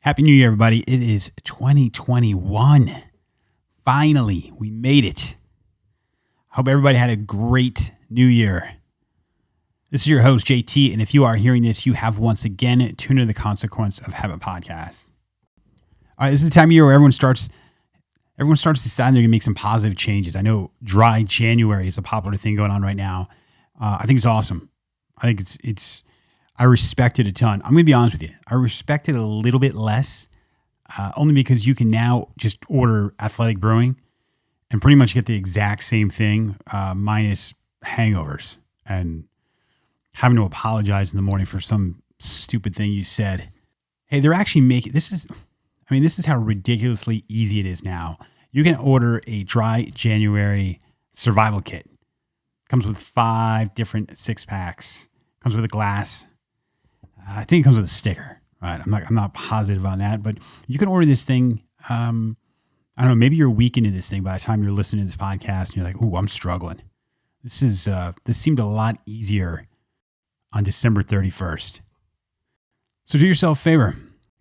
Happy New Year, everybody. It is 2021. Finally, we made it. Hope everybody had a great New Year. This is your host, JT, and if you are hearing this, you have once again tuned into the Consequence of Habit podcast. All right, this is the time of year where everyone starts deciding they're going to make some positive changes. I know dry January is a popular thing going on right now. I think it's awesome. I think I respect it a ton. I'm going to be honest with you. I respect it a little bit less, only because you can now just order Athletic Brewing and pretty much get the exact same thing, minus hangovers and having to apologize in the morning for some stupid thing you said. Hey, they're actually making, this is how ridiculously easy it is now. You can order a dry January survival kit. Comes with 5 different 6-packs. Comes with a glass. I think it comes with a sticker. Right? I'm not positive on that, but you can order this thing. I don't know. Maybe you're a week into this thing by the time you're listening to this podcast, and you're like, "Ooh, I'm struggling." This seemed a lot easier on December 31st. So do yourself a favor.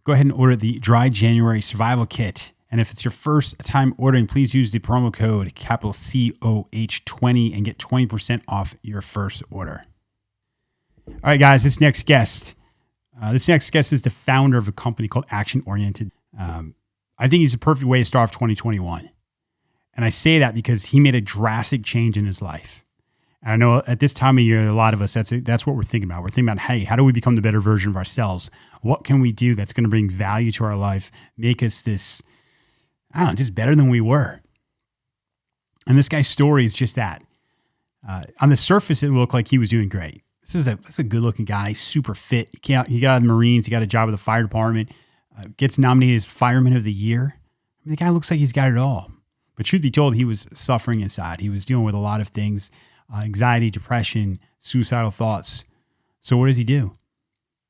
Go ahead and order the Dry January Survival Kit. And if it's your first time ordering, please use the promo code capital COH20 and get 20% off your first order. All right, guys, this next guest is the founder of a company called Action Oriented. I think he's the perfect way to start off 2021. And I say that because he made a drastic change in his life. And I know at this time of year, a lot of us, that's what we're thinking about. We're thinking about, hey, how do we become the better version of ourselves? What can we do that's going to bring value to our life, make us this, just better than we were? And this guy's story is just that. On the surface, it looked like he was doing great. This is a good-looking guy, super fit. He got out of the Marines. He got a job with the fire department. Gets nominated as Fireman of the Year. The guy looks like he's got it all. But truth be told, he was suffering inside. He was dealing with a lot of things, anxiety, depression, suicidal thoughts. So what does he do?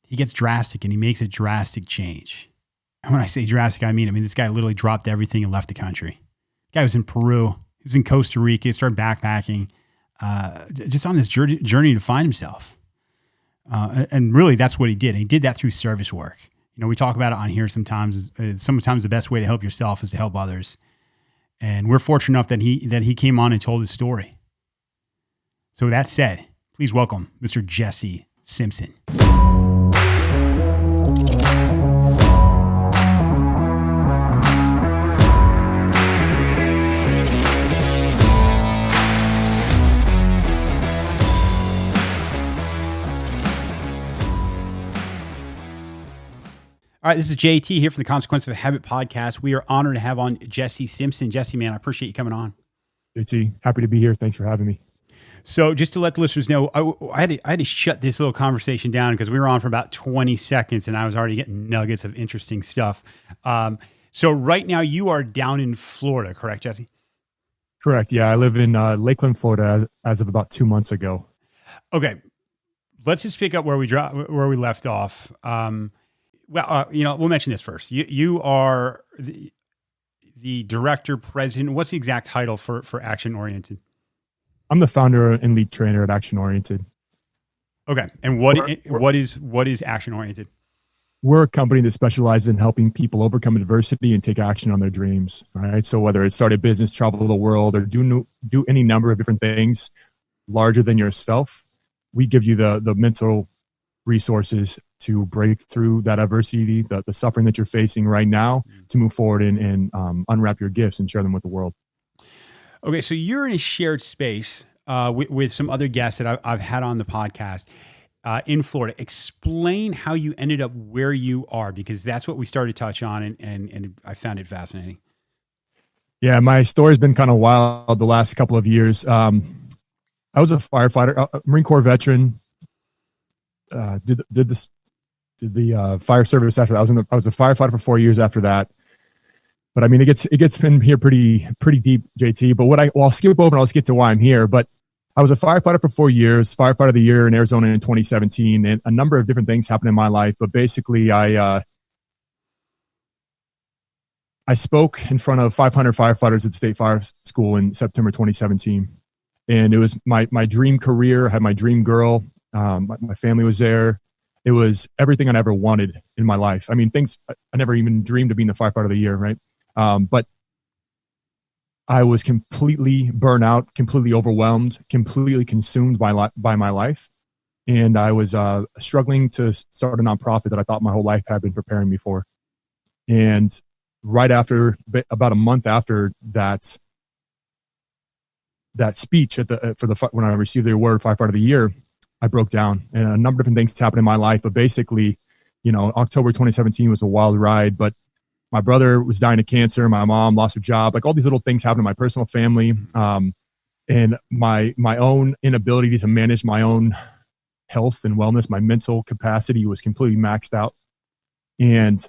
He gets drastic, and he makes a drastic change. And when I say drastic, I mean this guy literally dropped everything and left the country. The guy was in Peru. He was in Costa Rica. He started backpacking. Just on this journey to find himself. And really that's what he did. And he did that through service work. We talk about it on here sometimes. Sometimes the best way to help yourself is to help others. And we're fortunate enough that he came on and told his story. So with that said, please welcome Mr. Jesse Simpson. All right, this is JT here for the Consequence of Habit podcast. We are honored to have on Jesse Simpson. Jesse, man, I appreciate you coming on. JT, happy to be here. Thanks for having me. So just to let the listeners know, I had to shut this little conversation down because we were on for about 20 seconds and I was already getting nuggets of interesting stuff. So right now you are down in Florida, correct, Jesse? Correct. Yeah, I live in Lakeland, Florida as of about 2 months ago. Okay, let's just pick up where we left off. We'll mention this first. You are the director, president. What's the exact title for Action Oriented? I'm the founder and lead trainer at Action Oriented. Okay. And what is Action Oriented? We're a company that specializes in helping people overcome adversity and take action on their dreams. All right. So whether it's start a business, travel the world, or do any number of different things larger than yourself, we give you the mental resources to break through that adversity, the suffering that you're facing right now, to move forward and unwrap your gifts and share them with the world. Okay, so you're in a shared space with some other guests that I've had on the podcast in Florida. Explain how you ended up where you are, because that's what we started to touch on, and I found it fascinating. Yeah, my story's been kind of wild the last couple of years. I was a firefighter, a Marine Corp veteran. Did the fire service after that. I was a firefighter for 4 years after that. But I mean, it gets in here pretty deep, JT. But I'll skip over and I'll just get to why I'm here. But I was a firefighter for 4 years, firefighter of the year in Arizona in 2017, and a number of different things happened in my life. But basically, I spoke in front of 500 firefighters at the State Fire School in September 2017, and it was my dream career. I had my dream girl. My family was there. It was everything I ever wanted in my life. I mean, things I never even dreamed of being the firefighter of the year, right? But I was completely burnt out, completely overwhelmed, completely consumed by my life. And I was struggling to start a nonprofit that I thought my whole life had been preparing me for. And right after, about a month after that speech when I received the award Firefighter of the Year, I broke down, and a number of different things happened in my life. But basically, October 2017 was a wild ride. But my brother was dying of cancer. My mom lost her job. Like all these little things happened in my personal family, and my own inability to manage my own health and wellness, my mental capacity was completely maxed out. And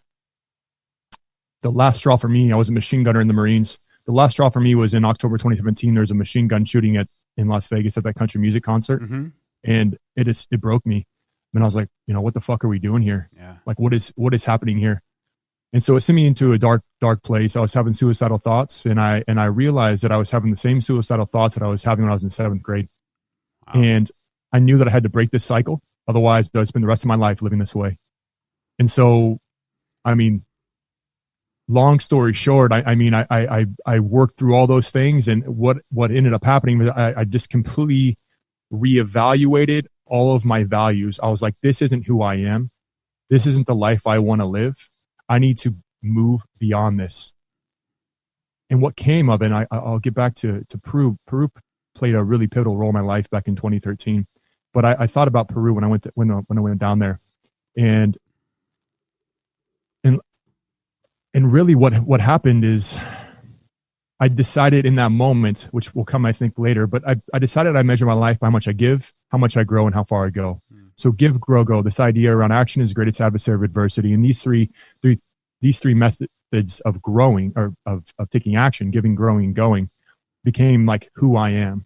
the last straw for me, I was a machine gunner in the Marines. The last straw for me was in October 2017. There was a machine gun shooting in Las Vegas at that country music concert. Mm-hmm. And it broke me. And I was like, what the fuck are we doing here? Yeah. Like, what is happening here? And so it sent me into a dark place. I was having suicidal thoughts, and I realized that I was having the same suicidal thoughts that I was having when I was in 7th grade. Wow. And I knew that I had to break this cycle. Otherwise, I would spend the rest of my life living this way. And so, long story short, I worked through all those things, and what ended up happening was I just completely reevaluated all of my values. I was like, this isn't who I am. This isn't the life I want to live. I need to move beyond this. And what came of it, and I'll get back to Peru. Peru played a really pivotal role in my life back in 2013. But I thought about Peru when I went down there, and really what happened is I decided in that moment, which will come I think later, but I decided I measure my life by how much I give, how much I grow, and how far I go. So give, grow, go. This idea around action is the greatest adversary of adversity, and these three methods of growing or of taking action, giving, growing, and going, became like who I am.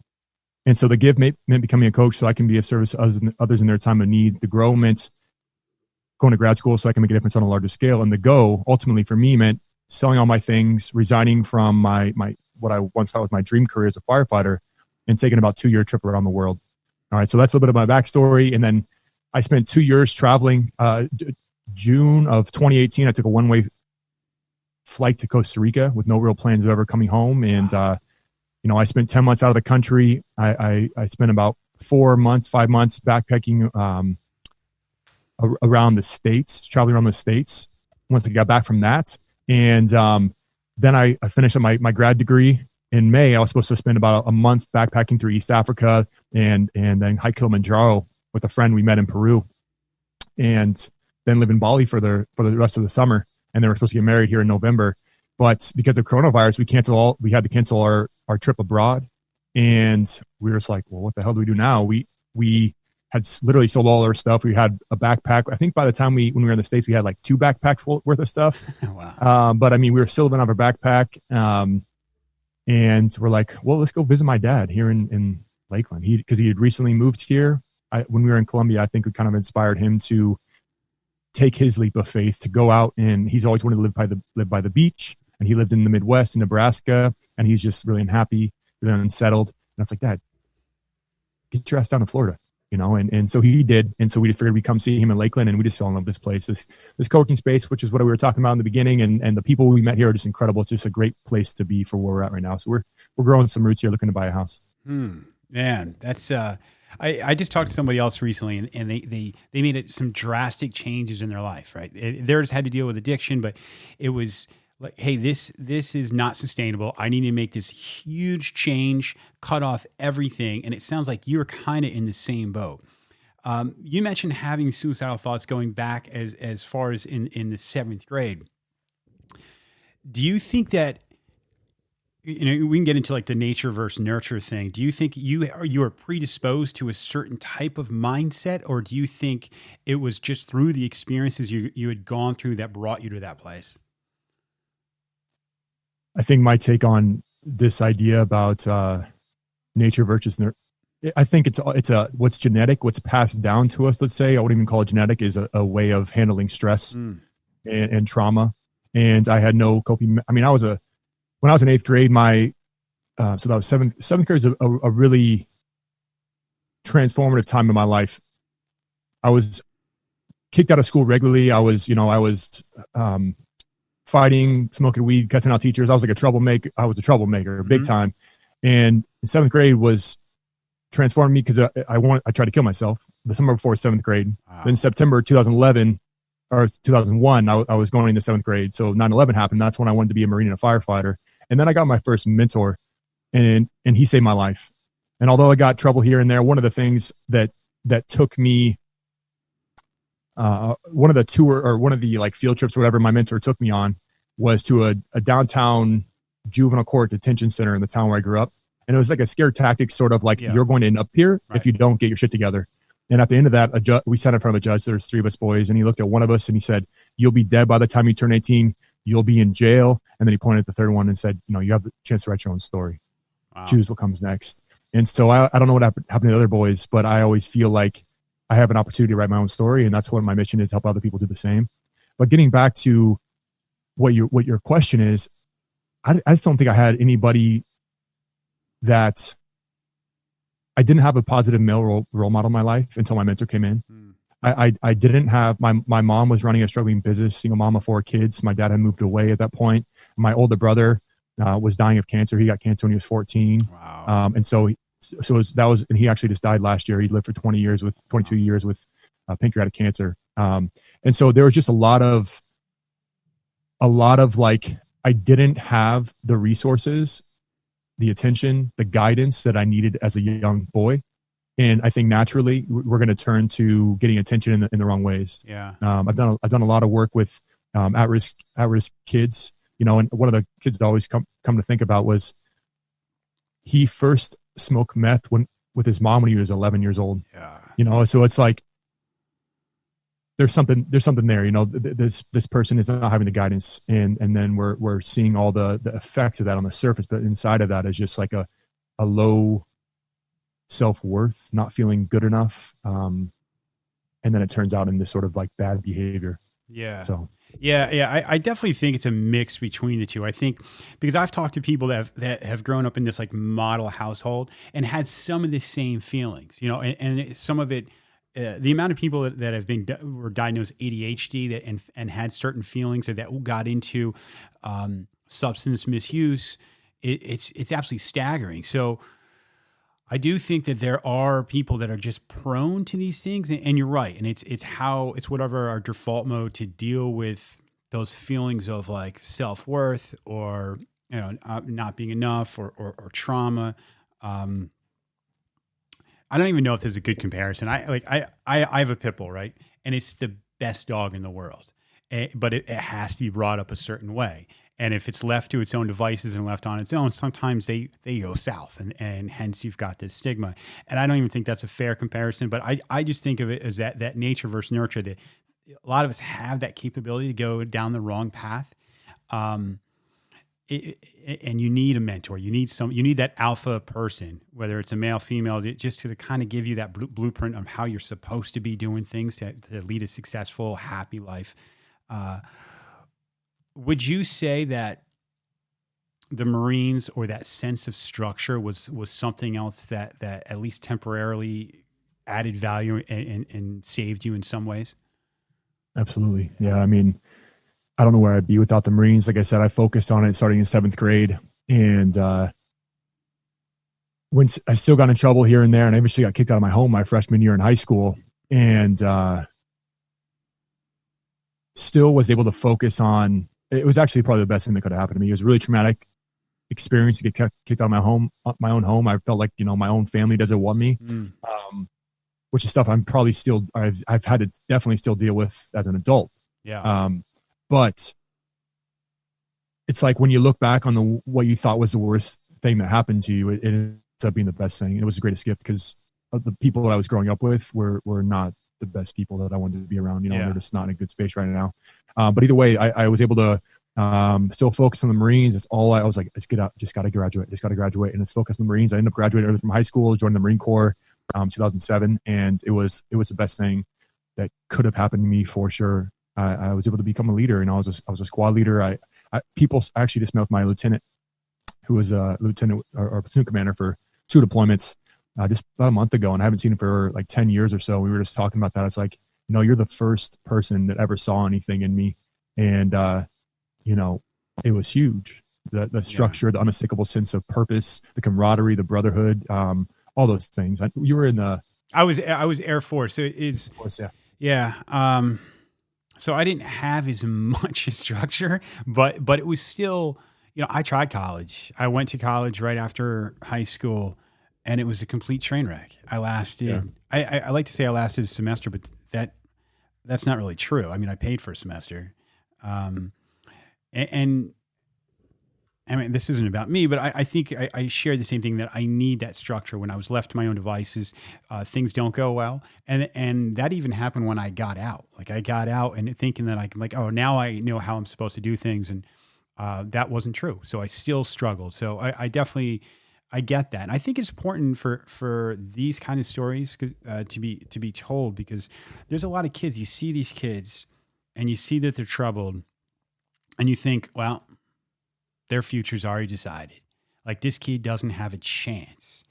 And so the give meant becoming a coach so I can be of service to others in their time of need. The grow meant going to grad school so I can make a difference on a larger scale. And the go, ultimately for me, meant selling all my things, resigning from my what I once thought was my dream career as a firefighter, and taking about 2-year trip around the world. All right, so that's a little bit of my backstory. And then I spent 2 years traveling. June of 2018, I took a one-way flight to Costa Rica with no real plans of ever coming home. And I spent 10 months out of the country. I spent about 5 months backpacking around the States, traveling around the States once I got back from that. And then I finished up my grad degree in May. I was supposed to spend about a month backpacking through East Africa and then hike Kilimanjaro with a friend we met in Peru, and then live in Bali for the rest of the summer. And then we're supposed to get married here in November. But because of coronavirus, we had to cancel our trip abroad. And we were just like, well, what the hell do we do now? We had literally sold all our stuff. We had a backpack. I think by the time when we were in the States, we had like 2 backpacks worth of stuff. Wow. But we were still living off our backpack. And we're like, well, let's go visit my dad here in Lakeland. Because he had recently moved here. When we were in Colombia, I think it kind of inspired him to take his leap of faith to go out, and he's always wanted to live by the beach. And he lived in the Midwest in Nebraska, and he's just really unhappy, really unsettled. And I was like, Dad, get your ass down to Florida, and so he did. And so we figured we'd come see him in Lakeland, and we just fell in love with this place, this co-working space, which is what we were talking about in the beginning. And the people we met here are just incredible. It's just a great place to be for where we're at right now. So we're growing some roots here, looking to buy a house. Man, that's I just talked to somebody else recently, and they made some drastic changes in their life, right? Theirs had to deal with addiction, but it was like, hey, this is not sustainable. I need to make this huge change, cut off everything. And it sounds like you're kind of in the same boat. You mentioned having suicidal thoughts going back as far as in the 7th grade. Do you think that, we can get into like the nature versus nurture thing. Do you think you are predisposed to a certain type of mindset, or do you think it was just through the experiences you had gone through that brought you to that place? I think my take on this idea about nature versus nurture, I think it's what's genetic, what's passed down to us. Let's say I wouldn't even call it genetic, is a way of handling stress and trauma. And I had no coping. When I was in 8th grade, so that was seventh grade is a really transformative time in my life. I was kicked out of school regularly. I was fighting, smoking weed, cussing out teachers. I was like a troublemaker. I was a troublemaker, big time. And in 7th grade was transformed me because I tried to kill myself the summer before 7th grade. Wow. Then September 2011 or 2001, I was going into 7th grade. So 9/11 happened. That's when I wanted to be a Marine and a firefighter. And then I got my first mentor, and he saved my life. And although I got trouble here and there, one of the things that took me, one of the like field trips or whatever my mentor took me on was to a downtown juvenile court detention center in the town where I grew up. And it was like a scare tactic, sort of like, you're going to end up here if you don't get your shit together. And at the end of that, we sat in front of a judge. There's 3 of us boys, and he looked at one of us and he said, "You'll be dead by the time you turn 18. You'll be in jail." And then he pointed at the third one and said, "You have the chance to write your own story. Wow. Choose what comes next." And so I don't know what happened to the other boys, but I always feel like I have an opportunity to write my own story, and that's what my mission is, to help other people do the same. But getting back to what your question is, I just don't think I had anybody that I didn't have a positive male role model in my life until my mentor came in. I didn't have, my mom was running a struggling business, single mom of 4 kids. My dad had moved away at that point. My older brother was dying of cancer. He got cancer when he was 14. Wow. And and he actually just died last year. He lived for 22 years with pancreatic cancer. And so there was just a lot of like, I didn't have the resources, the attention, the guidance that I needed as a young boy. And I think naturally we're going to turn to getting attention in the wrong ways. Yeah. I've done a lot of work with at-risk kids, and one of the kids that I always come to think about was he first smoked meth with his mom when he was 11 years old. Yeah. So it's like, there's something there, this person is not having the guidance, and then we're seeing all the effects of that on the surface, but inside of that is just like a low self-worth, not feeling good enough. And then it turns out in this sort of like bad behavior. Yeah. So yeah. I definitely think it's a mix between the two. I think because I've talked to people that have grown up in this like model household and had some of the same feelings, and some of it, the amount of people that were diagnosed ADHD and had certain feelings that got into substance misuse, it's absolutely staggering. So I do think that there are people that are just prone to these things, and you're right. And it's whatever our default mode to deal with those feelings of like self-worth or not being enough or trauma. I don't even know if there's a good comparison. I have a pit bull, right? And it's the best dog in the world, but it has to be brought up a certain way. And if it's left to its own devices and left on its own, sometimes they go south, and hence you've got this stigma. And I don't even think that's a fair comparison, but I just think of it as that nature versus nurture, that a lot of us have that capability to go down the wrong path. And you need a mentor. You need that alpha person, whether it's a male, female, just to kind of give you that blueprint of how you're supposed to be doing things to lead a successful, happy life. Would you say that the Marines or that sense of structure was something else that at least temporarily added value and saved you in some ways? Absolutely. Yeah. I mean, I don't know where I'd be without the Marines. Like I said, I focused on it starting in 7th grade, and when I still got in trouble here and there, and I eventually got kicked out of my home my freshman year in high school, and still was able to focus on. It was actually probably the best thing that could have happened to me. It was a really traumatic experience to get kicked out of my own home. I felt like my own family doesn't want me, which is stuff I'm probably still I've had to definitely still deal with as an adult. Yeah. But it's like when you look back on what you thought was the worst thing that happened to you, it ends up being the best thing. It was the greatest gift because the people that I was growing up with were not the best people that I wanted to be around. They're just not in a good space right now. But either way, I was able to still focus on the Marines. It's all I was like, let's get out, just got to graduate, and let's focus on the Marines. I ended up graduating from high school, joined the Marine Corps 2007, and it was the best thing that could have happened to me for sure. I was able to become a leader, and I was a squad leader. People actually just met with my lieutenant, who was a lieutenant or platoon commander for 2 deployments just about a month ago, and I haven't seen him for like 10 years or so. We were just talking about that. It's like you're the first person that ever saw anything in me. And, it was huge. The structure, the unmistakable sense of purpose, the camaraderie, the brotherhood, all those things. You were in the... I was Air Force. So it is, Of course, yeah. yeah. So I didn't have as much structure, but it was still, I tried college. I went to college right after high school, and it was a complete train wreck. I lasted, I like to say I lasted a semester, but that's not really true. I mean, I paid for a semester. And I mean, this isn't about me, but I think I share the same thing, that I need that structure. When I was left to my own devices, things don't go well. And that even happened when I got out. Like, I got out and thinking that I can, like, oh, now I know how I'm supposed to do things. And that wasn't true. So I still struggled. So I definitely, I get that. And I think it's important for these kind of stories to be told, because there's a lot of kids. You see these kids and you see that they're troubled, and you think, well, their future's already decided. Like, this kid doesn't have a chance.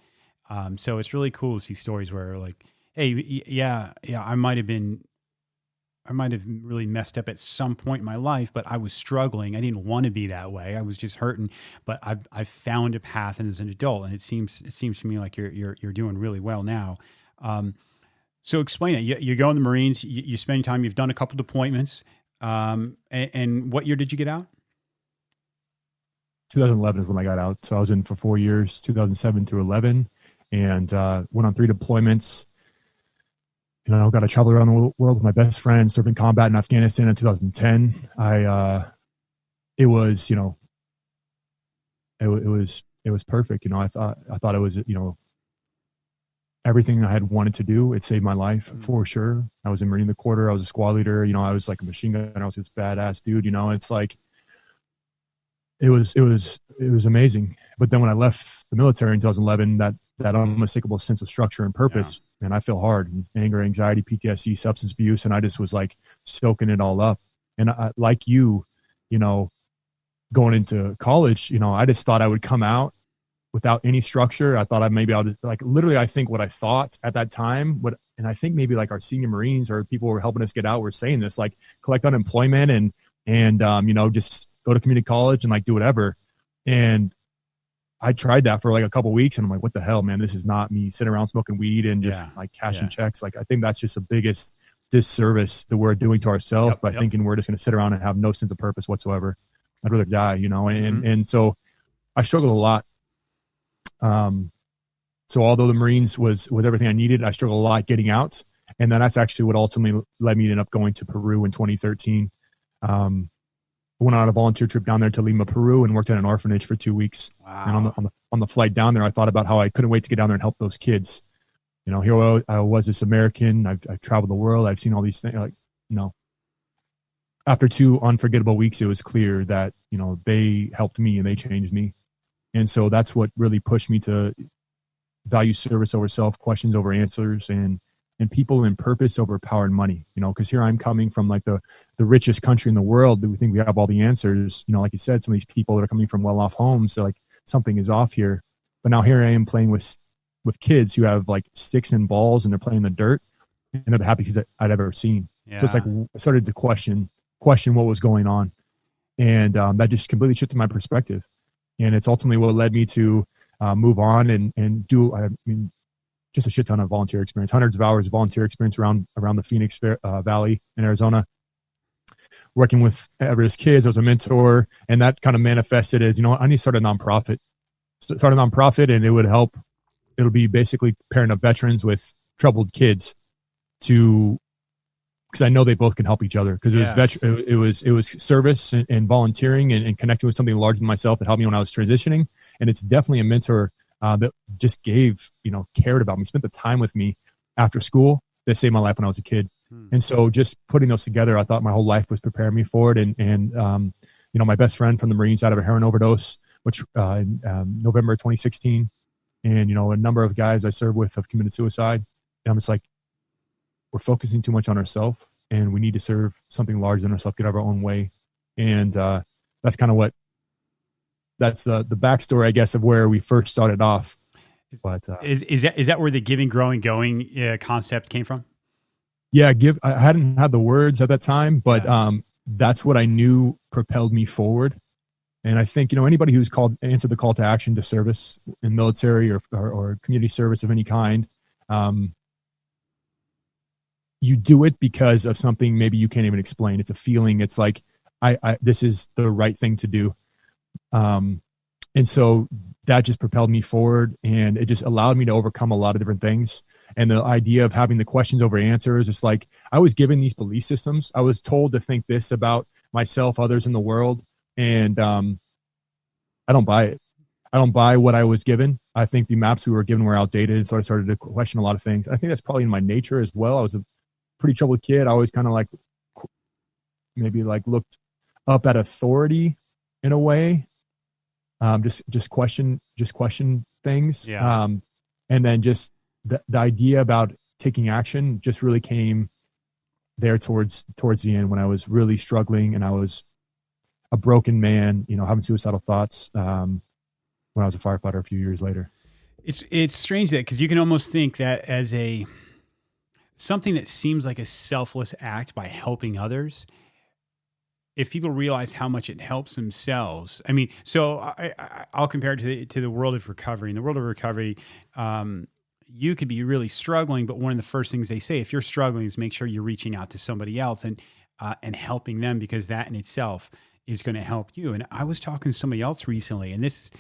So it's really cool to see stories where, like, hey, yeah, I might have really messed up at some point in my life, but I was struggling. I didn't want to be that way. I was just hurting, but I've found a path, and as an adult, and it seems to me like you're doing really well now. So explain it. You go in the Marines, you spend time, you've done a couple deployments. And what year did you get out? 2011 is when I got out. So I was in for 4 years, 2007 through 11, and went on 3 deployments. Got to travel around the world with my best friend, served in combat in Afghanistan in 2010. It was perfect. I thought it was, everything I had wanted to do. It saved my life for sure. I was in Marine Corps. I was a squad leader. I was like a machine gun. I was this badass dude. It's like, it was amazing. But then when I left the military in 2011, that unmistakable sense of structure and purpose, man, I feel hard. Anger, anxiety, PTSD, substance abuse, and I just was like soaking it all up. And I, like you, going into college, I just thought I would come out without any structure. I thought I'll just, like, literally, I think what I thought at that time, and I think maybe like our senior Marines or people who were helping us get out were saying this, like, collect unemployment and just go to community college and like do whatever. And I tried that for like a couple of weeks, and I'm like, what the hell, man? This is not me sitting around smoking weed and just like cashing checks. Like, I think that's just the biggest disservice that we're doing to ourselves by thinking we're just going to sit around and have no sense of purpose whatsoever. I'd rather die, and so I struggled a lot. So although the Marines was everything I needed, I struggled a lot getting out. And then that's actually what ultimately led me to end up going to Peru in 2013. I went on a volunteer trip down there to Lima, Peru, and worked at an orphanage for 2 weeks. Wow. And on the flight down there, I thought about how I couldn't wait to get down there and help those kids. Here I was, this American. I've traveled the world. I've seen all these things. Like, after 2 unforgettable weeks, it was clear that, they helped me and they changed me. And so that's what really pushed me to value service over self, questions over answers, and people and purpose over power and money, because here I'm coming from like the richest country in the world that we think we have all the answers. Like you said, some of these people that are coming from well-off homes, so like something is off here. But now here I am playing with kids who have like sticks and balls, and they're playing in the dirt, and they're the happiest I'd ever seen. Yeah. So it's like I started to question what was going on. And that just completely shifted my perspective. And it's ultimately what led me to move on and do, just a shit ton of volunteer experience, hundreds of hours of volunteer experience around the Phoenix Valley in Arizona, working with at-risk kids. I was a mentor, and that kind of manifested as, I need to start a nonprofit. And it would help. It'll be basically pairing up veterans with troubled kids because I know they both can help each other. Because it was service and volunteering and connecting with something larger than myself that helped me when I was transitioning. And it's definitely a mentor that just cared about me, spent the time with me after school that saved my life when I was a kid. And so just putting those together, I thought my whole life was preparing me for it. And my best friend from the Marines died of a heroin overdose, which in November 2016. And, a number of guys I served with have committed suicide. And I'm just like, we're focusing too much on ourselves, and we need to serve something larger than ourselves, get our own way. And that's kind of that's the backstory, I guess, of where we first started off. But is that where the giving, growing, going concept came from? Yeah, I hadn't had the words at that time, but that's what I knew propelled me forward. And I think, anybody who's answered the call to action to service in military or community service of any kind, you do it because of something maybe you can't even explain. It's a feeling. It's like, this is the right thing to do. And so that just propelled me forward, and it just allowed me to overcome a lot of different things. And the idea of having the questions over answers, it's like I was given these belief systems. I was told to think this about myself, others in the world. And I don't buy it. I don't buy what I was given. I think the maps we were given were outdated. And so I started to question a lot of things. I think that's probably in my nature as well. I was a pretty troubled kid. I always kind of maybe looked up at authority in a way. Just question things. Yeah. And then just the idea about taking action just really came there towards the end, when I was really struggling and I was a broken man, having suicidal thoughts, when I was a firefighter a few years later. It's strange that, because you can almost think that as something that seems like a selfless act by helping others, if people realize how much it helps themselves. I mean, so I'll compare it to the world of recovery. In the world of recovery, you could be really struggling, but one of the first things they say, if you're struggling, is make sure you're reaching out to somebody else and helping them, because that in itself is going to help you. And I was talking to somebody else recently, and this,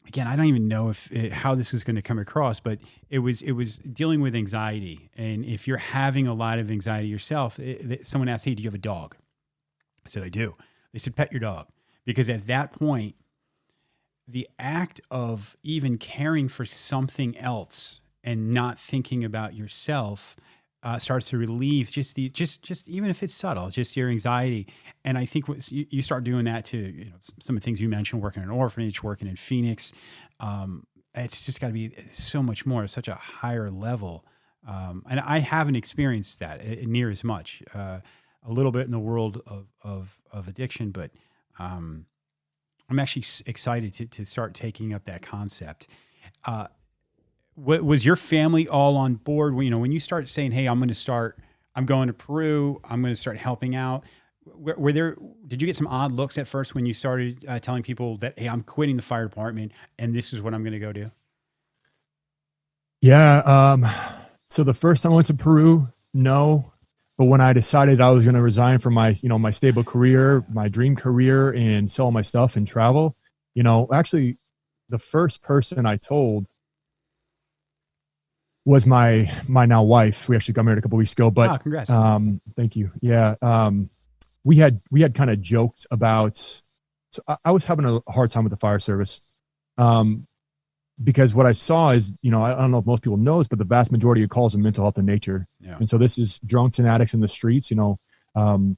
again, I don't even know how this is going to come across, but it was dealing with anxiety. And if you're having a lot of anxiety yourself, someone asked, "Hey, do you have a dog?" I said, "I do." They said, "Pet your dog." Because at that point, the act of even caring for something else and not thinking about yourself starts to relieve just even if it's subtle, just your anxiety. And I think you start doing that to some of the things you mentioned, working in an orphanage, working in Phoenix. It's just got to be so much more, such a higher level. And I haven't experienced that near as much. A little bit in the world of addiction, but I'm actually excited to start taking up that concept. Was your family all on board? When you start saying, "Hey, I'm going to Peru, I'm going to start helping out," did you get some odd looks at first when you started telling people that, "Hey, I'm quitting the fire department and this is what I'm going to go do"? Yeah. So the first time I went to Peru, no. But when I decided I was going to resign from my stable career, my dream career, and sell my stuff and travel, actually the first person I told was my now wife. We actually got married a couple of weeks ago, but congrats. Thank you. Yeah. We had kind of joked about, so I was having a hard time with the fire service. Because what I saw is, I don't know if most people know this, but the vast majority of calls are mental health in nature. Yeah. And so this is drunks and addicts in the streets, to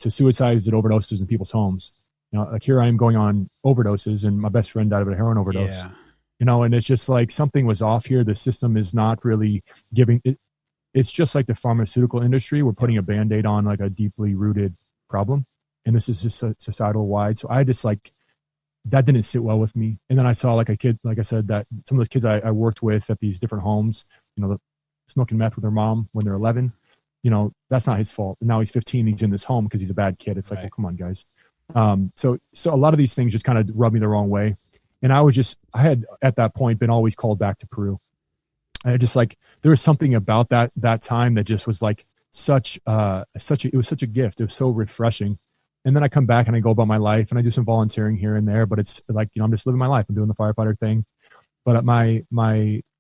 suicides and overdoses in people's homes. Like here I am going on overdoses, and my best friend died of a heroin overdose. Yeah. And it's just like something was off here. The system is not really giving it. It's just like the pharmaceutical industry. We're putting a Band-Aid on like a deeply rooted problem. And this is just societal wide. So I just that didn't sit well with me. And then I saw like a kid, like I said, that some of those kids I worked with at these different homes, smoking meth with their mom when they're 11, that's not his fault. Now he's 15, he's in this home because he's a bad kid. It's like, Well, come on, guys. So a lot of these things just kind of rubbed me the wrong way. And I had at that point been always called back to Peru. And there was something about that time that just was like it was such a gift. It was so refreshing. And then I come back and I go about my life and I do some volunteering here and there, but it's like, I'm just living my life. I'm doing the firefighter thing. But my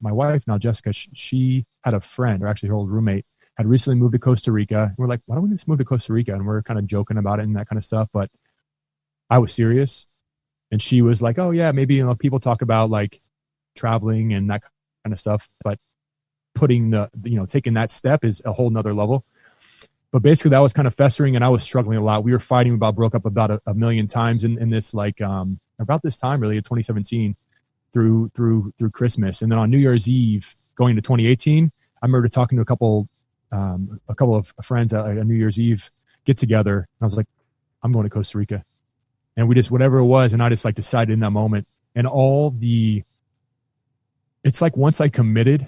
wife now, Jessica, she had a friend, or actually her old roommate, had recently moved to Costa Rica. And we're like, why don't we just move to Costa Rica? And we're kind of joking about it and that kind of stuff. But I was serious. And she was like, oh yeah, maybe, people talk about like traveling and that kind of stuff, but taking that step is a whole nother level. But basically that was kind of festering, and I was struggling a lot. We were fighting broke up about a million times in this, about this time really, in 2017 through Christmas. And then on New Year's Eve going into 2018, I remember talking to a couple of friends at a New Year's Eve get together. And I was like, I'm going to Costa Rica. And we just, whatever it was. And I just decided in that moment, and it's like, once I committed,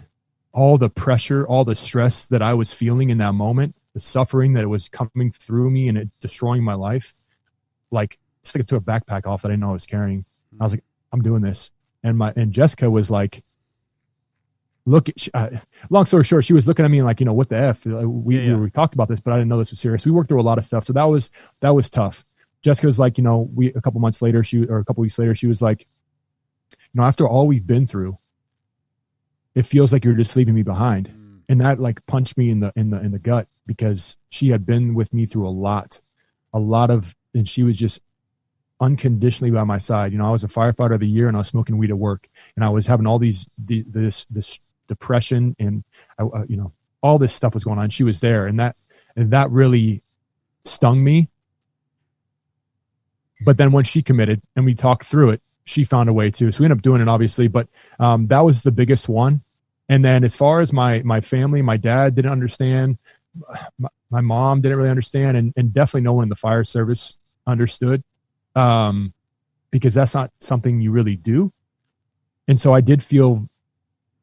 all the pressure, all the stress that I was feeling in that moment, the suffering that was coming through me and it destroying my life, like it's like I took a backpack off that I didn't know I was carrying. I was like, I'm doing this. And Jessica was like, look, long story short, she was looking at me like, what the F? We talked about this, but I didn't know this was serious. We worked through a lot of stuff. So that was tough. Jessica was like, a couple months later, a couple weeks later, she was like, after all we've been through, it feels like you're just leaving me behind. And that like punched me in the gut, because she had been with me through a lot and she was just unconditionally by my side. I was a firefighter of the year and I was smoking weed at work, and I was having all this depression and all this stuff was going on. She was there, and that really stung me. But then when she committed and we talked through it, she found a way too. So we ended up doing it, obviously, but that was the biggest one. And then as far as my family, my dad didn't understand. My mom didn't really understand, and definitely no one in the fire service understood, because that's not something you really do. And so I did feel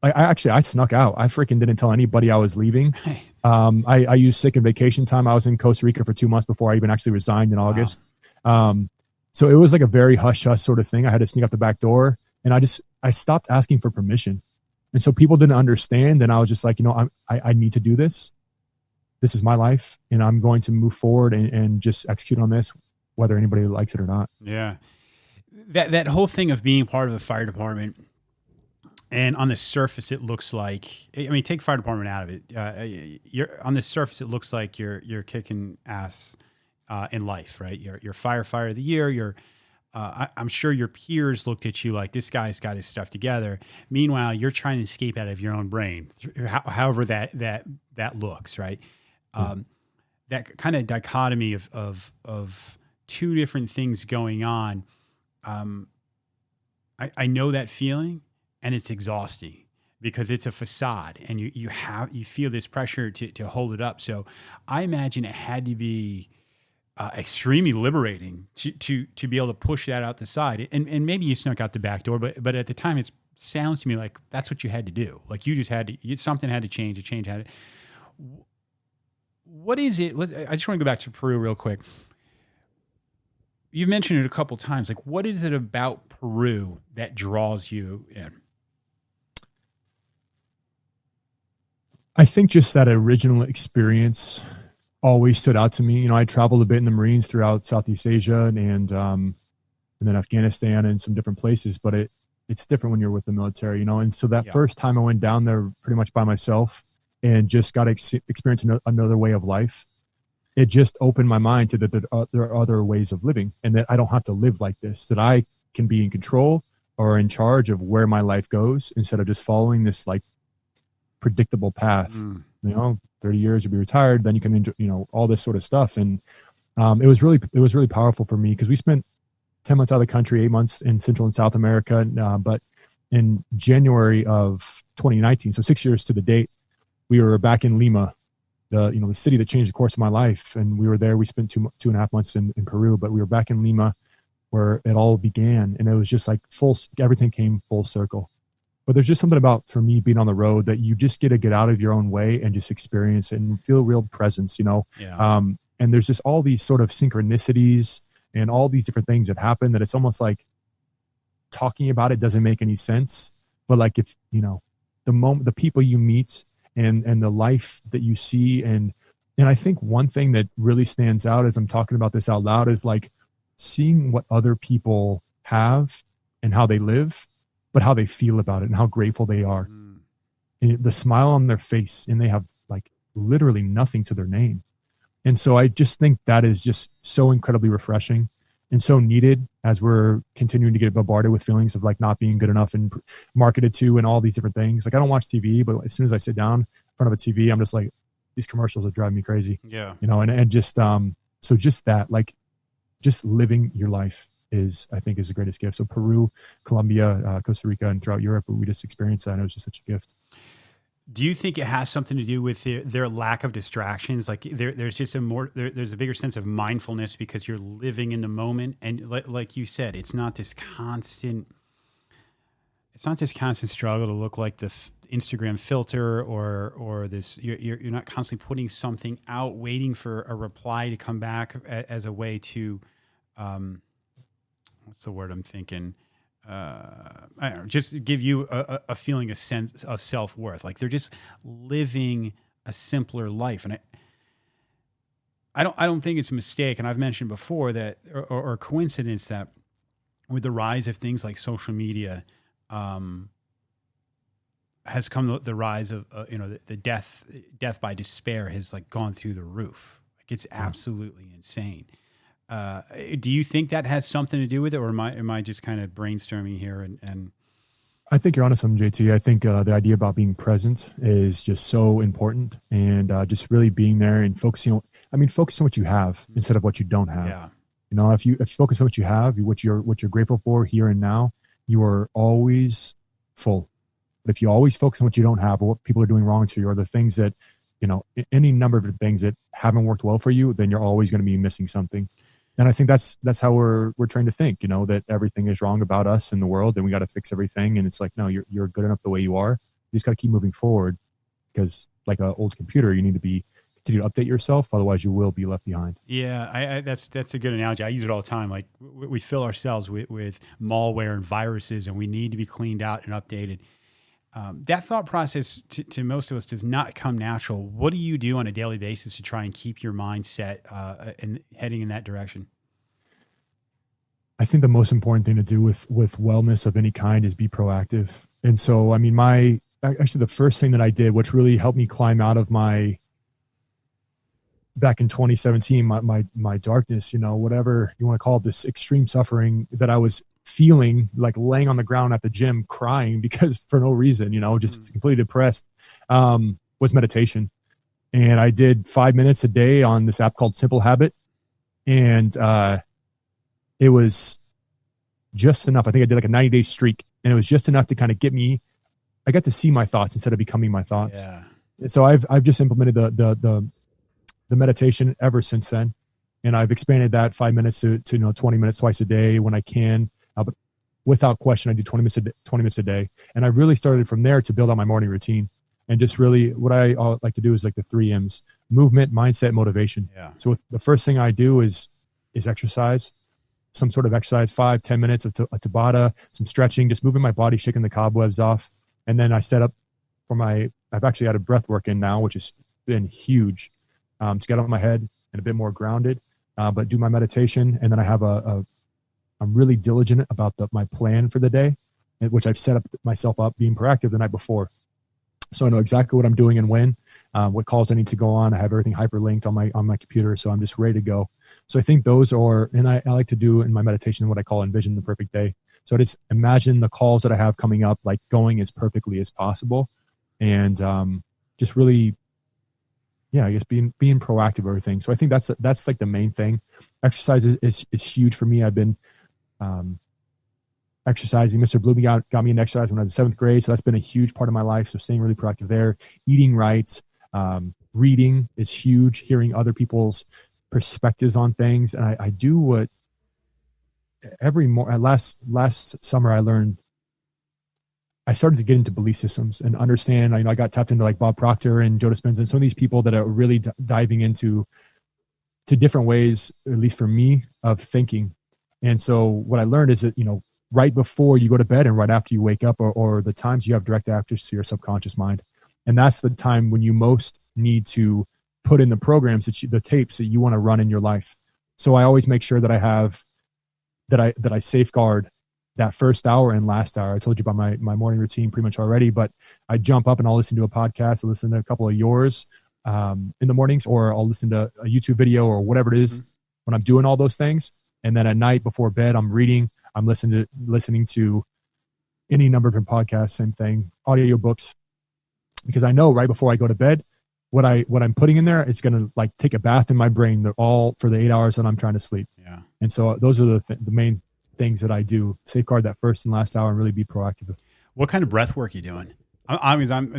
I snuck out. I freaking didn't tell anybody I was leaving. I used sick and vacation time. I was in Costa Rica for 2 months before I even actually resigned in August. So it was like a very hush hush sort of thing. I had to sneak out the back door, and I stopped asking for permission. And so people didn't understand. And I was just like, I need to do this. This is my life, and I'm going to move forward and just execute on this, whether anybody likes it or not. Yeah. That whole thing of being part of the fire department, and on the surface, it looks like, take fire department out of it. On the surface, it looks like you're kicking ass in life, right? You're firefighter of the year. I'm sure your peers looked at you like, this guy's got his stuff together. Meanwhile, you're trying to escape out of your own brain, however that looks, right? That kind of dichotomy of two different things going on. I know that feeling, and it's exhausting because it's a facade, and you feel this pressure to hold it up. So I imagine it had to be extremely liberating to be able to push that out the side. And maybe you snuck out the back door, but at the time it sounds to me like that's what you had to do. Like you just had to, something had to change, what is it? I just want to go back to Peru real quick. You've mentioned it a couple times. Like, what is it about Peru that draws you in? I think just that original experience always stood out to me. I traveled a bit in the Marines throughout Southeast Asia and then Afghanistan and some different places, but it's different when you're with the military, And so that first time I went down there pretty much by myself and just got to experience another way of life, it just opened my mind to that there are other ways of living, and that I don't have to live like this, that I can be in control or in charge of where my life goes instead of just following this like predictable path. 30 years you'll be retired, then you can enjoy, all this sort of stuff. And it was really powerful for me, because we spent 10 months out of the country, 8 months in Central and South America. But in January of 2019, so 6 years to the date, we were back in Lima, the city that changed the course of my life. And we were there. We spent 2.5 months in Peru, but we were back in Lima where it all began. And it was just like everything came full circle. But there's just something about, for me, being on the road, that you just get to get out of your own way and just experience it and feel real presence, Yeah. And there's just all these sort of synchronicities and all these different things that happen that it's almost like talking about it doesn't make any sense. But like, if, the people you meet and the life that you see. And I think one thing that really stands out as I'm talking about this out loud is like seeing what other people have and how they live, but how they feel about it and how grateful they are. And the smile on their face, and they have like literally nothing to their name. And so I just think that is just so incredibly refreshing and so needed as we're continuing to get bombarded with feelings of like not being good enough and marketed to and all these different things. Like I don't watch TV, but as soon as I sit down in front of a TV, I'm just like, these commercials are driving me crazy. Yeah. And just, so just that, like just living your life I think is the greatest gift. So Peru, Colombia, Costa Rica, and throughout Europe, we just experienced that. And it was just such a gift. Do you think it has something to do with their lack of distractions? Like there's just there's a bigger sense of mindfulness because you're living in the moment. And like you said, it's not this constant struggle to look like Instagram filter or this. You're not constantly putting something out, waiting for a reply to come back as a way to, what's the word I'm thinking? I don't know, just give you a feeling, a sense of self-worth. Like they're just living a simpler life. And I don't think it's a mistake. And I've mentioned before that, or coincidence that with the rise of things like social media, has come the rise of, the death by despair has like gone through the roof. Like it's absolutely insane. Do you think that has something to do with it, or am I just kind of brainstorming here? And I think you're onto something, JT. I think the idea about being present is just so important, and just really being there and focusing on what you have instead of what you don't have. Yeah. If you focus on what you have, what you're grateful for here and now, you are always full. But if you always focus on what you don't have, or what people are doing wrong to you, or the things that, any number of things that haven't worked well for you, then you're always going to be missing something. And I think that's how we're trained to think, that everything is wrong about us in the world and we got to fix everything. And it's like, no, you're good enough the way you are. You just got to keep moving forward, because like an old computer, you need to continue to update yourself. Otherwise you will be left behind. Yeah. That's a good analogy. I use it all the time. Like we fill ourselves with malware and viruses, and we need to be cleaned out and updated. That thought process to most of us does not come natural. What do you do on a daily basis to try and keep your mind set and heading in that direction? I think the most important thing to do with wellness of any kind is be proactive. And so, actually the first thing that I did, which really helped me climb out of back in 2017, my darkness, whatever you want to call it, this extreme suffering that I was feeling, like laying on the ground at the gym crying because for no reason, just completely depressed, was meditation. And I did 5 minutes a day on this app called Simple Habit. And it was just enough. I think I did like a 90-day streak, and it was just enough to kind of get me, I got to see my thoughts instead of becoming my thoughts. Yeah. And so I've just implemented the meditation ever since then. And I've expanded that 5 minutes to 20 minutes twice a day when I can. But without question, I do 20 minutes a day. And I really started from there to build out my morning routine. And just really what I like to do is like the 3 M's: movement, mindset, motivation. Yeah. So the first thing I do is exercise, some sort of exercise, 5-10 minutes of a Tabata, some stretching, just moving my body, shaking the cobwebs off. And then I set up I've actually had a breath work in now, which has been huge, to get out of my head and a bit more grounded, but do my meditation. And then I have I'm really diligent about my plan for the day, which I've set up myself up being proactive the night before. So I know exactly what I'm doing and when, what calls I need to go on. I have everything hyperlinked on my computer. So I'm just ready to go. So I think and I like to do in my meditation what I call envision the perfect day. So I just imagine the calls that I have coming up, like going as perfectly as possible. And just really, I guess being proactive of everything. So I think that's like the main thing. Exercise is huge for me. I've been exercising. Mr. Blooming got me into exercise when I was in 7th grade. So that's been a huge part of my life. So staying really proactive there. Eating right. Reading is huge. Hearing other people's perspectives on things. And I do what last summer I started to get into belief systems and understand. I got tapped into like Bob Proctor and Joe Dispenza and some of these people that are really diving into different ways, at least for me, of thinking. And so what I learned is that, right before you go to bed and right after you wake up, or the times you have direct access to your subconscious mind. And that's the time when you most need to put in the programs the tapes that you want to run in your life. So I always make sure that I have, that I safeguard that first hour and last hour. I told you about my morning routine pretty much already, but I jump up and I'll listen to a podcast. I'll listen to a couple of yours in the mornings, or I'll listen to a YouTube video or whatever it is when I'm doing all those things. And then at night before bed, I'm reading, I'm listening to any number of different podcasts, same thing, audio books, because I know right before I go to bed, what I'm putting in there, it's going to like take a bath in my brain. They're all for the 8 hours that I'm trying to sleep. Yeah. And so those are the main things that I do: safeguard that first and last hour and really be proactive. What kind of breath work are you doing?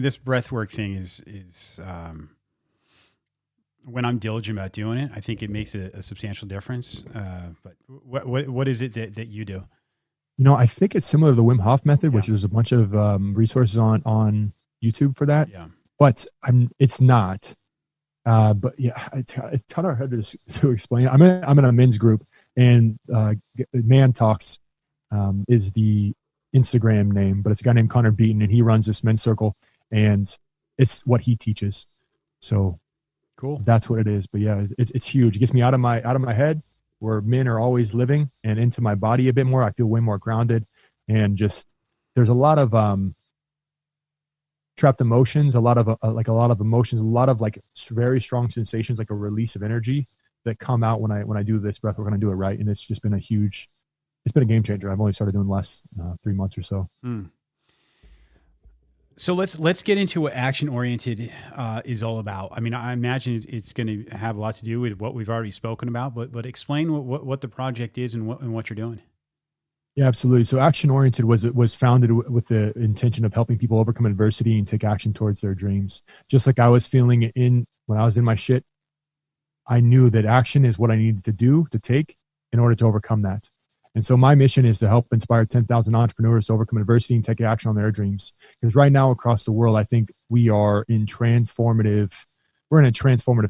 This breath work thing is when I'm diligent about doing it, I think it makes a substantial difference. But what is it that you do? I think it's similar to the Wim Hof method, which there's a bunch of resources on YouTube for that. Yeah. But it's not. But yeah, it's kind of hard to explain. I'm in a men's group, and Man Talks is the Instagram name, but it's a guy named Connor Beaton, and he runs this men's circle, and it's what he teaches. So cool. That's what it is. But yeah, it's huge. It gets me out of my head, where men are always living, and into my body a bit more. I feel way more grounded, and just there's a lot of trapped emotions, a lot of emotions, a lot of like very strong sensations, like a release of energy that come out when I do this breath work, when I do it right. And it's just been it's been a game changer. I've only started doing the last 3 months or so. So let's get into what action oriented is all about. I mean, I imagine it's going to have a lot to do with what we've already spoken about, but explain what the project is and what you're doing. Yeah, absolutely. So action oriented was founded with the intention of helping people overcome adversity and take action towards their dreams. Just like I was feeling when I was in my shit, I knew that action is what I needed to take in order to overcome that. And so my mission is to help inspire 10,000 entrepreneurs to overcome adversity and take action on their dreams. Because right now across the world, I think we're in a transformative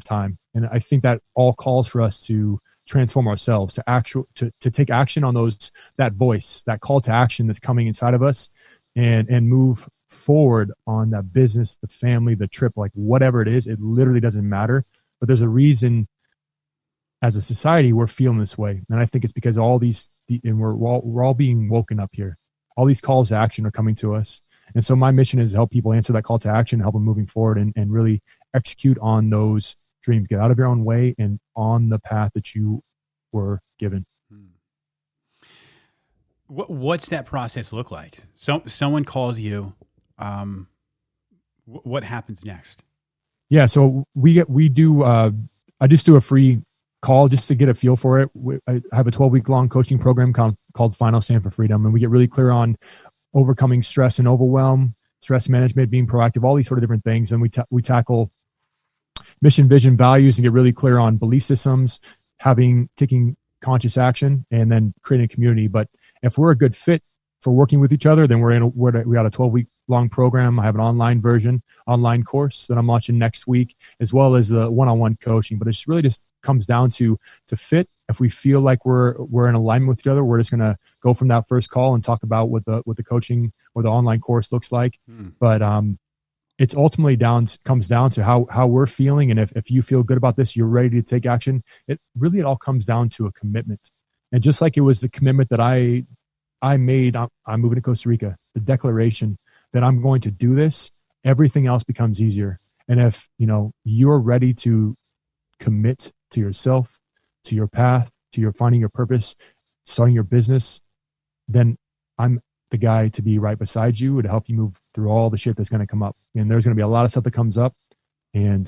time. And I think that all calls for us to transform ourselves, to take action on that voice, that call to action that's coming inside of us, and move forward on that business, the family, the trip, like whatever it is. It literally doesn't matter. But there's a reason as a society we're feeling this way. And I think it's because we're all being woken up here. All these calls to action are coming to us. And so my mission is to help people answer that call to action, help them moving forward, and really execute on those dreams. Get out of your own way and on the path that you were given. What's that process look like? So someone calls you. What happens next? Yeah, so I just do a free call just to get a feel for it. I have a 12-week long coaching program called Final Stand for Freedom, and we get really clear on overcoming stress and overwhelm, stress management, being proactive, all these sort of different things. And we tackle mission, vision, values, and get really clear on belief systems, taking conscious action, and then creating a community. But if we're a good fit for working with each other, then we got a 12-week long program. I have an online course that I'm launching next week, as well as the one-on-one coaching. But it's really just comes down to fit. If we feel like we're in alignment with each other, we're just going to go from that first call and talk about what the coaching or the online course looks like. But it's ultimately comes down to how we're feeling. And if you feel good about this, you're ready to take action. It all comes down to a commitment. And just like it was the commitment that I made, I'm moving to Costa Rica, the declaration that I'm going to do this, everything else becomes easier. And if you're ready to commit to yourself, to your path, to your finding your purpose, starting your business, then I'm the guy to be right beside you to help you move through all the shit that's going to come up. And there's going to be a lot of stuff that comes up. And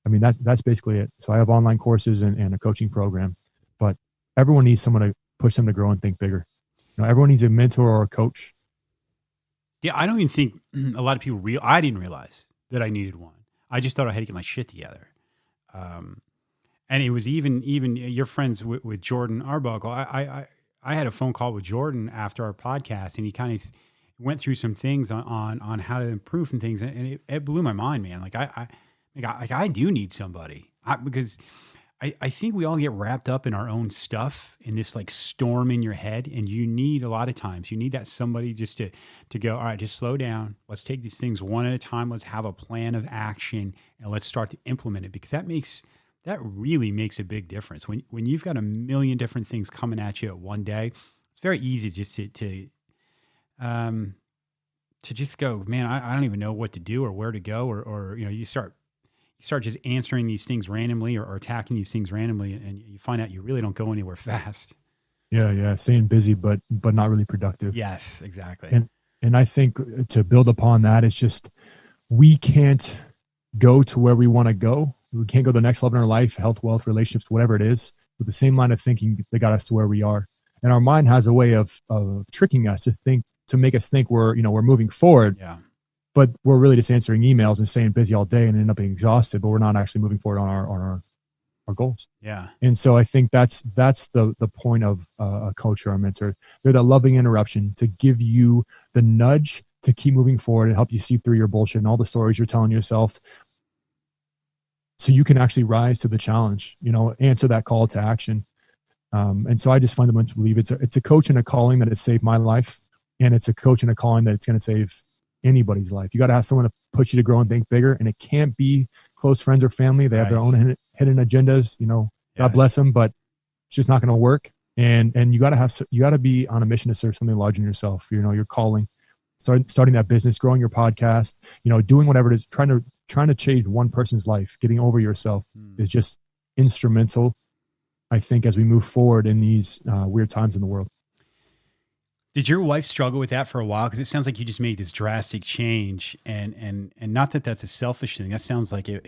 that's basically it. So I have online courses and a coaching program, but everyone needs someone to push them to grow and think bigger. Everyone needs a mentor or a coach. Yeah, I don't even think a lot of people I didn't realize that I needed one. I just thought I had to get my shit together. And it was even your friends with Jordan Arbuckle. I had a phone call with Jordan after our podcast, and he kind of went through some things on how to improve some things, and it blew my mind, man. Like I do need somebody because I think we all get wrapped up in our own stuff in this like storm in your head, and you need a lot of times you need that somebody just to go, all right, just slow down. Let's take these things one at a time. Let's have a plan of action, and let's start to implement it, because that really makes a big difference. When you've got a million different things coming at you at one day, it's very easy just to just go, man, I don't even know what to do or where to go, or you start just answering these things randomly or attacking these things randomly, and you find out you really don't go anywhere fast. Yeah, staying busy but not really productive. Yes, exactly. And I think to build upon that, it's just we can't go to where we want to go. We can't go to the next level in our life, health, wealth, relationships, whatever it is, with the same line of thinking that got us to where we are. And our mind has a way of tricking us to make us think we're moving forward. Yeah. But we're really just answering emails and staying busy all day and end up being exhausted, but we're not actually moving forward on our goals. Yeah. And so I think that's the point of a coach or a mentor. They're the loving interruption to give you the nudge to keep moving forward and help you see through your bullshit and all the stories you're telling yourself, so you can actually rise to the challenge, answer that call to action. And so I just fundamentally believe it's a coach and a calling that has saved my life. And it's a coach and a calling that it's going to save anybody's life. You got to have someone to push you to grow and think bigger. And it can't be close friends or family. They have their own hidden agendas, God bless them, but it's just not going to work. And you got to be on a mission to serve something larger than yourself. Your calling, starting that business, growing your podcast, doing whatever it is, trying to change one person's life, getting over yourself is just instrumental, I think, as we move forward in these weird times in the world. Did your wife struggle with that for a while? Because it sounds like you just made this drastic change, and not that that's a selfish thing. That sounds like it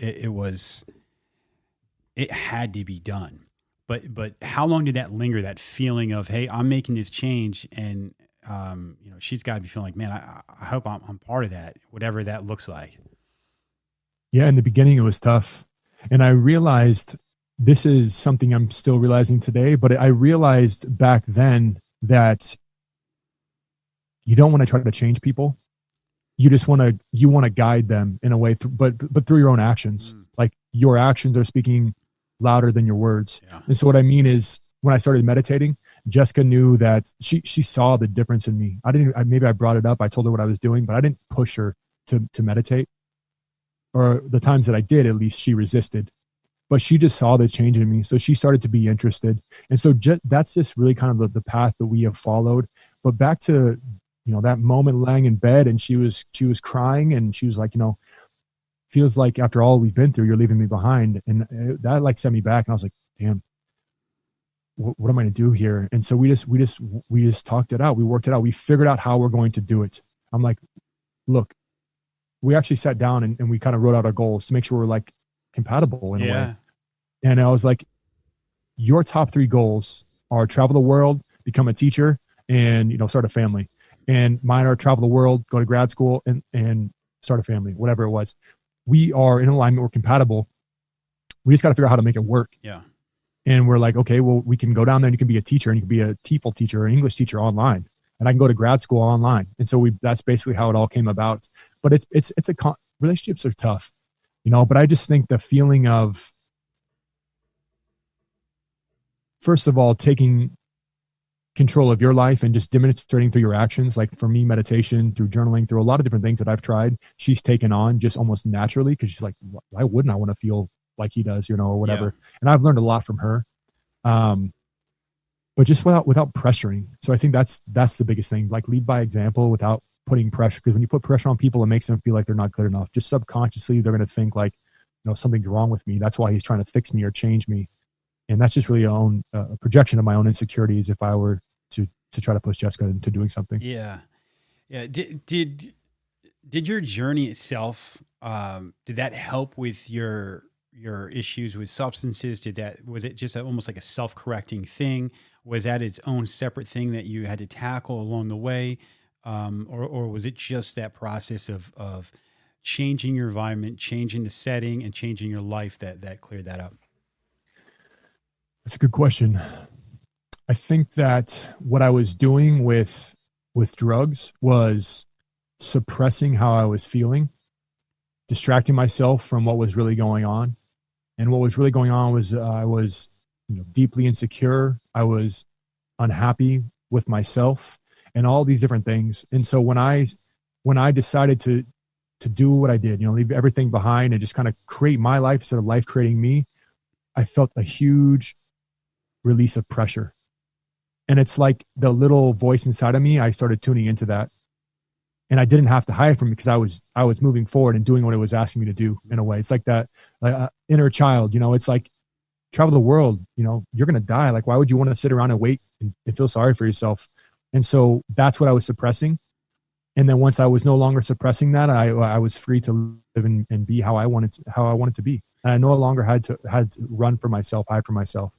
had to be done. But how long did that linger? That feeling of, hey, I'm making this change, and she's got to be feeling like, man, I hope I'm part of that, whatever that looks like. Yeah, in the beginning it was tough, and I realized this is something I'm still realizing today. But I realized back then that you don't want to try to change people. You just want to guide them in a way, but through your own actions. Like your actions are speaking louder than your words. Yeah. And so what I mean is, when I started meditating, Jessica knew that she saw the difference in me. Maybe I brought it up. I told her what I was doing, but I didn't push her to meditate. Or the times that I did, at least she resisted. But she just saw the change in me. So she started to be interested. And so that's just really kind of the path that we have followed. But back to, that moment laying in bed, and she was crying, and she was like, feels like after all we've been through, you're leaving me behind. And that like set me back. And I was like, damn, what am I going to do here? And so we just talked it out. We worked it out. We figured out how we're going to do it. I'm like, look, we actually sat down and we kind of wrote out our goals to make sure we're like compatible in a way. And I was like, your top 3 goals are travel the world, become a teacher, and, start a family. And mine are travel the world, go to grad school, and start a family, whatever it was. We are in alignment. We're compatible. We just got to figure out how to make it work. Yeah. And we're like, okay, well, we can go down there and you can be a teacher, and you can be a TEFL teacher or an English teacher online. And I can go to grad school online. And so that's basically how it all came about. But relationships are tough, but I just think the feeling of, first of all, taking control of your life and just demonstrating through your actions. Like for me, meditation, through journaling, through a lot of different things that I've tried, she's taken on just almost naturally, because she's like, why wouldn't I want to feel like he does, or whatever. Yeah. And I've learned a lot from her. But just without pressuring. So I think that's the biggest thing. Like, lead by example without putting pressure. Because when you put pressure on people, it makes them feel like they're not good enough. Just subconsciously, they're going to think like, something's wrong with me. That's why he's trying to fix me or change me. And that's just really a projection of my own insecurities if I were to try to push Jessica into doing something. Yeah. Yeah. Did your journey itself, did that help with your issues with substances? Was it just almost like a self-correcting thing? Was that its own separate thing that you had to tackle along the way? Or was it just that process of changing your environment, changing the setting, and changing your life that cleared that up? That's a good question. I think that what I was doing with drugs was suppressing how I was feeling, distracting myself from what was really going on. And what was really going on was I was deeply insecure. I was unhappy with myself and all these different things. And so when I decided to do what I did, leave everything behind and just kind of create my life instead of life creating me, I felt a huge release of pressure. And it's like the little voice inside of me, I started tuning into that. And I didn't have to hide from it, because I was moving forward and doing what it was asking me to do in a way. It's like that inner child, it's like, travel the world, you're going to die. Like, why would you want to sit around and wait and feel sorry for yourself? And so that's what I was suppressing. And then once I was no longer suppressing that, I was free to live and be how I wanted to be. And I no longer had to run for myself, hide for myself.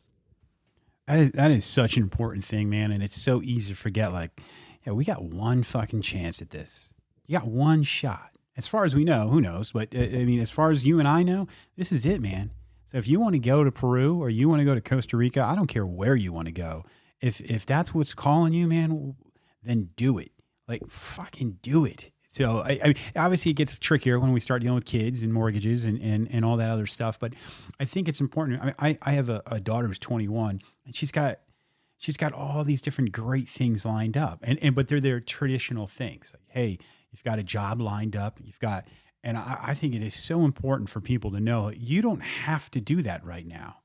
That is such an important thing, man. And it's so easy to forget, like, yeah, we got one fucking chance at this. You got one shot. As far as we know, who knows? But I mean, as far as you and I know, this is it, man. So if you want to go to Peru or you want to go to Costa Rica, I don't care where you want to go. If that's what's calling you, man, then do it. Like, fucking do it. So I mean, obviously it gets trickier when we start dealing with kids and mortgages and all that other stuff. But I think it's important. I mean, I have a daughter who's 21, and she's got all these different great things lined up, but they're their traditional things. Like, hey, you've got a job lined up. And I think it is so important for people to know you don't have to do that right now.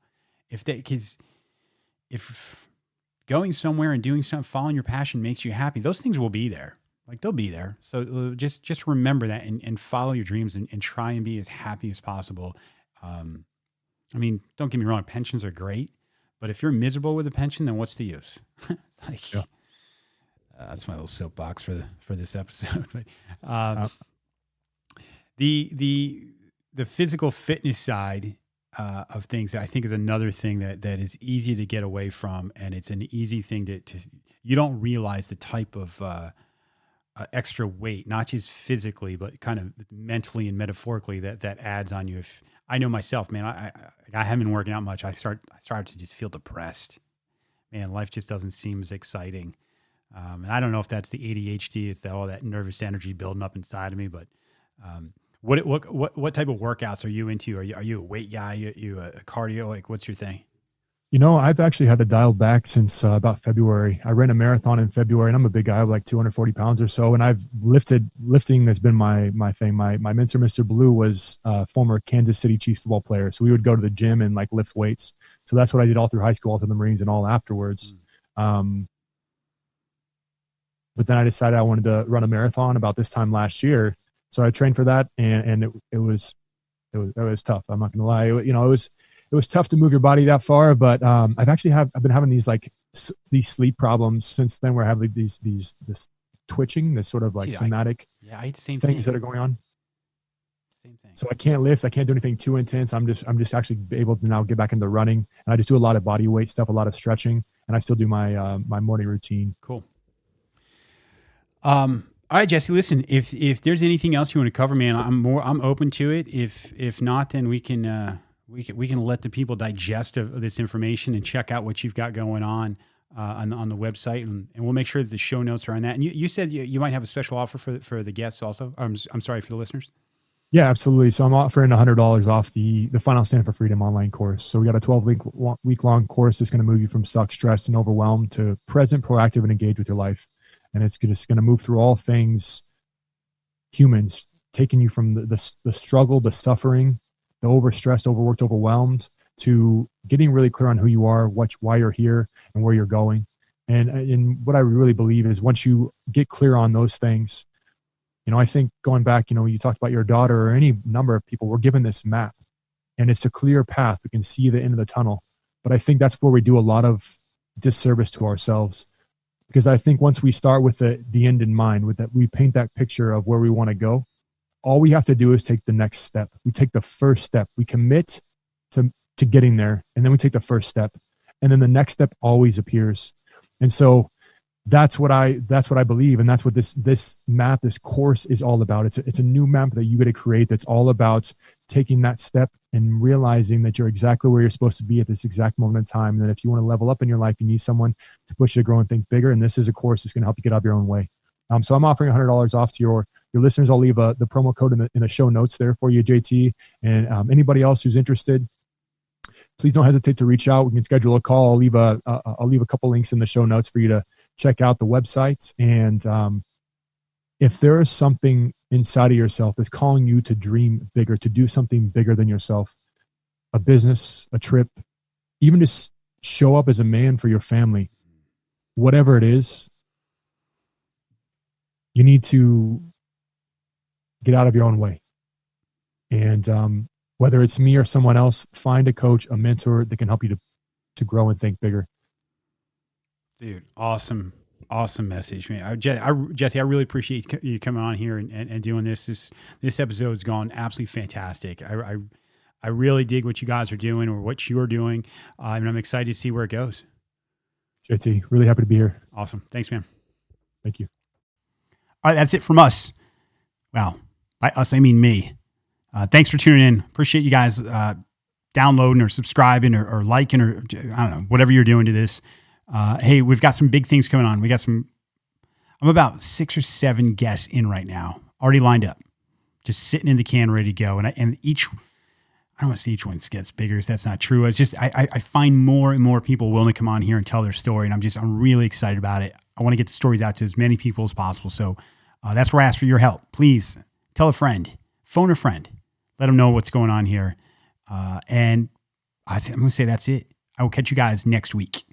Because if going somewhere and doing something, following your passion makes you happy, those things will be there. Like, they'll be there. So just remember that and follow your dreams and try and be as happy as possible. I mean, don't get me wrong, pensions are great, but if you're miserable with a pension, then what's the use? It's like, Yeah. That's my little soapbox for this episode. But the physical fitness side of things, I think, is another thing that is easy to get away from, and it's an easy thing to you don't realize the type of extra weight, not just physically, but kind of mentally and metaphorically that adds on you. If I know myself, man, I haven't been working out much. I started to just feel depressed. Man, life just doesn't seem as exciting. And I don't know if that's the ADHD, it's all that nervous energy building up inside of me. But what type of workouts are you into? Are you a weight guy? You a cardio? Like, what's your thing? You know, I've actually had to dial back since about February. I ran a marathon in February, and I'm a big guy, like 240 pounds or so. And lifting has been my thing. My mentor, Mr. Blue, was a former Kansas City Chiefs football player. So we would go to the gym and like lift weights. So that's what I did all through high school, all through the Marines, and all afterwards. But then I decided I wanted to run a marathon about this time last year. So I trained for that, and it was tough. I'm not going to lie. It was tough to move your body that far, but I've been having these sleep problems since then, where I have like this twitching, this sort of like somatic I hate the same things thing. that are going on. Same thing. So I can't lift. I can't do anything too intense. I'm just actually able to now get back into running, and I just do a lot of body weight stuff, a lot of stretching, and I still do my my morning routine. Cool. All right, Jesse, listen, if there's anything else you want to cover, man, I'm open to it. If not, then we can let the people digest of this information and check out what you've got going on the website, and we'll make sure that the show notes are on that. And you said you might have a special offer for the guests also. I'm sorry, for the listeners. Yeah, absolutely. So I'm offering $100 off the Final Stand for Freedom online course. So we got a 12-week-long course that's going to move you from stuck, stressed, and overwhelmed to present, proactive, and engaged with your life. And it's just going to move through all things humans, taking you from the struggle, the suffering, the overstressed, overworked, overwhelmed, to getting really clear on who you are, why you're here, and where you're going. And what I really believe is once you get clear on those things, I think going back, you talked about your daughter or any number of people, we're given this map, and it's a clear path. We can see the end of the tunnel. But I think that's where we do a lot of disservice to ourselves. Because I think once we start with the end in mind, with that, we paint that picture of where we want to go. All we have to do is take the next step. We take the first step. We commit to getting there, and then we take the first step, and then the next step always appears. And so that's what I believe, and that's what this map, this course is all about. It's a new map that you get to create that's all about taking that step and realizing that you're exactly where you're supposed to be at this exact moment in time. And that if you want to level up in your life, you need someone to push you to grow and think bigger. And this is a course that's going to help you get out of your own way. So I'm offering $100 off to your listeners. I'll leave the promo code in the show notes there for you, JT. And anybody else who's interested, please don't hesitate to reach out. We can schedule a call. I'll leave a couple links in the show notes for you to check out the website. And if there is something inside of yourself that's calling you to dream bigger, to do something bigger than yourself, a business, a trip, even just show up as a man for your family, whatever it is, you need to get out of your own way. And whether it's me or someone else, find a coach, a mentor that can help you to grow and think bigger. Dude, awesome message, man. Jesse, I really appreciate you coming on here and doing this. This episode has gone absolutely fantastic. I really dig what you guys are doing or what you're doing, and I'm excited to see where it goes. JT, really happy to be here. Awesome. Thanks, man. Thank you. All right, that's it from us. Well, by us, I mean me. Thanks for tuning in. Appreciate you guys downloading or subscribing or liking or I don't know, whatever you're doing to this. Hey, we've got some big things coming on. I'm about 6 or 7 guests in right now. already lined up, just sitting in the can, ready to go. And I don't want to say each one gets bigger. That's not true. It's just, I find more and more people willing to come on here and tell their story. And I'm really excited about it. I want to get the stories out to as many people as possible. So that's where I ask for your help. Please tell a friend, phone a friend, let them know what's going on here. And I'm going to say that's it. I will catch you guys next week.